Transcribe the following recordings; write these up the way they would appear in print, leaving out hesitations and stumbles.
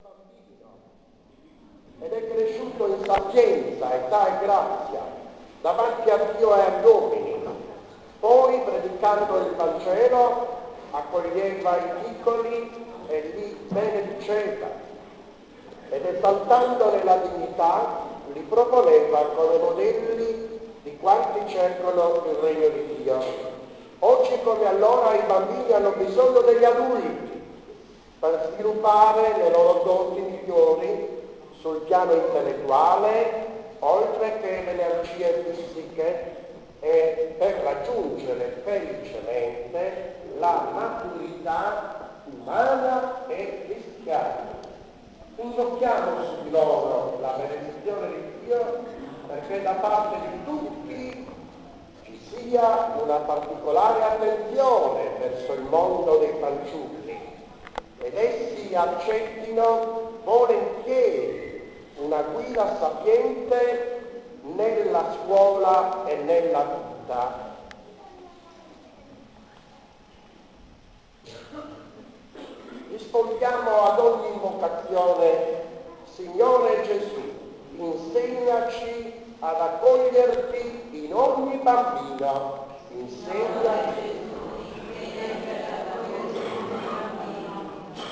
bambino ed è cresciuto in sapienza, età e grazia davanti a Dio e agli uomini. Poi, predicando il Vangelo, accoglieva i piccoli e li benediceva ed esaltandone la dignità li proponeva come modelli di quanti cercano il regno di Dio. Oggi come allora i bambini hanno bisogno degli adulti per sviluppare le loro doti migliori sul piano intellettuale, oltre che le energie fisiche, e per raggiungere felicemente la maturità umana e cristiana. Invochiamo su di loro la benedizione di Dio perché da parte di tutti ci sia una particolare attenzione verso il mondo dei fanciulli ed essi accettino volentieri una guida sapiente nella scuola e nella vita. Rispondiamo ad ogni invocazione: Signore Gesù, insegnaci ad accoglierti in ogni bambino, insegnaci.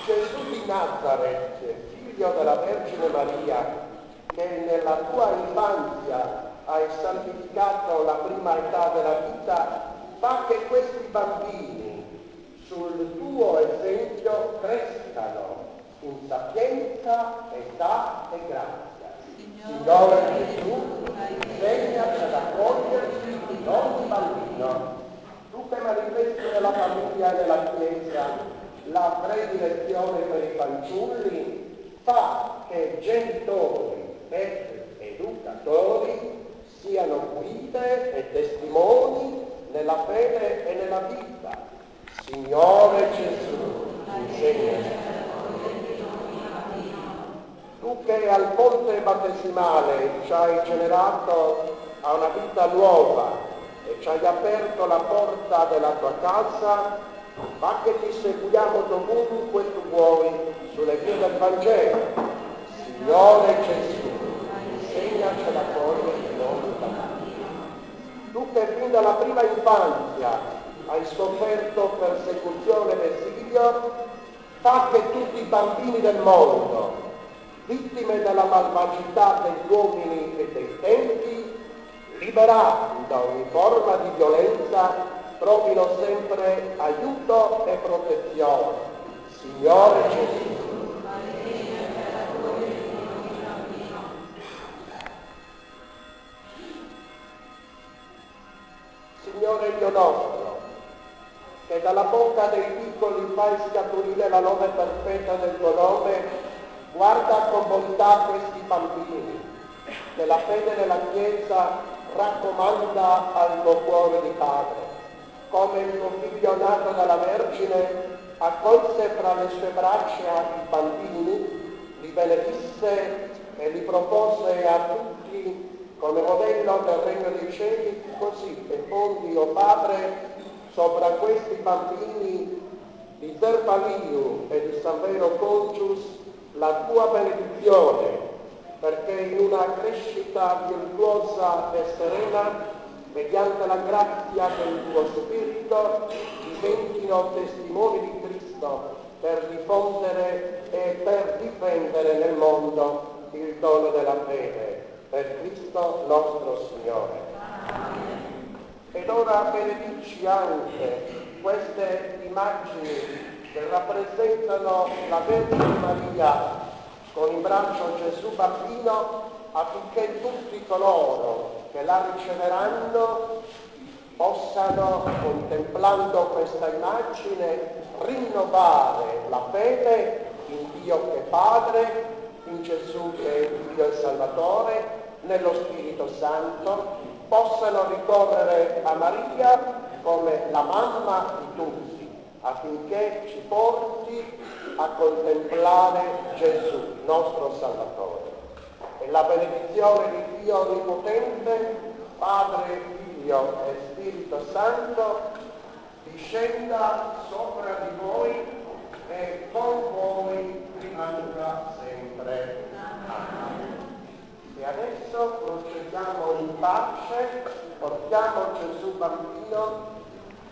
Gesù di Nazaret, figlio della Vergine Maria, che nella tua infanzia hai santificato la prima età della vita, fa che questi bambini sul tuo esempio crescano in sapienza, età e grazia. Signore Gesù, insegnaci ad accoglierti in ogni bambino. Tu che manifesti nella famiglia e nella Chiesa la predilezione per i fanciulli, fa che genitori ed educatori siano guide e testimoni nella fede e nella vita. Signore Gesù, insegnaci. Tu che al ponte battesimale ci hai generato a una vita nuova e ci hai aperto la porta della tua casa, fa che ti seguiamo dovunque tu vuoi sulle vie del Vangelo. Signore Gesù, insegnaci ad accogliere il nome di Dio. Tu che fin dalla prima infanzia hai sofferto persecuzione ed esilio, fa che tutti i bambini del mondo, vittime della malvagità degli uomini e dei tempi, liberati da ogni forma di violenza, trovino sempre aiuto e protezione. Signore Gesù. Signore Dio nostro, che dalla bocca dei piccoli fai scaturire la lode perfetta del tuo nome, guarda con bontà questi bambini, che la fede della Chiesa raccomanda al tuo cuore di Padre. Come il tuo figlio nato dalla Vergine accolse fra le sue braccia i bambini, li benedisse e li propose a tutti come modello del regno dei cieli, così fondi, o Padre, sopra questi bambini di Zerfaliu e di San Vero Concius la tua benedizione, perché in una crescita virtuosa e serena, mediante la grazia del tuo Spirito, diventino testimoni di Cristo per diffondere e per difendere nel mondo il dono della fede. Per Cristo nostro Signore. Amen. Ed ora benedici anche queste immagini che rappresentano la Vergine Maria con in braccio Gesù bambino, affinché tutti coloro che la riceveranno possano, contemplando questa immagine, rinnovare la fede in Dio che è Padre, in Gesù che è Dio e Salvatore, nello Spirito Santo, possano ricorrere a Maria come la mamma di tutti, affinché ci porti a contemplare Gesù, nostro Salvatore. E la benedizione di Dio Onnipotente, Padre, Figlio e Spirito Santo, discenda sopra di voi e con voi andrà sempre. E adesso proseguiamo in pace, portiamo Gesù bambino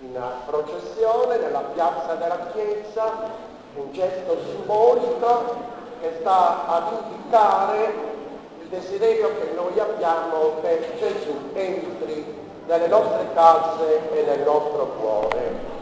in processione nella piazza della chiesa, un gesto simbolico che sta ad indicare il desiderio che noi abbiamo che Gesù entri nelle nostre case e nel nostro cuore.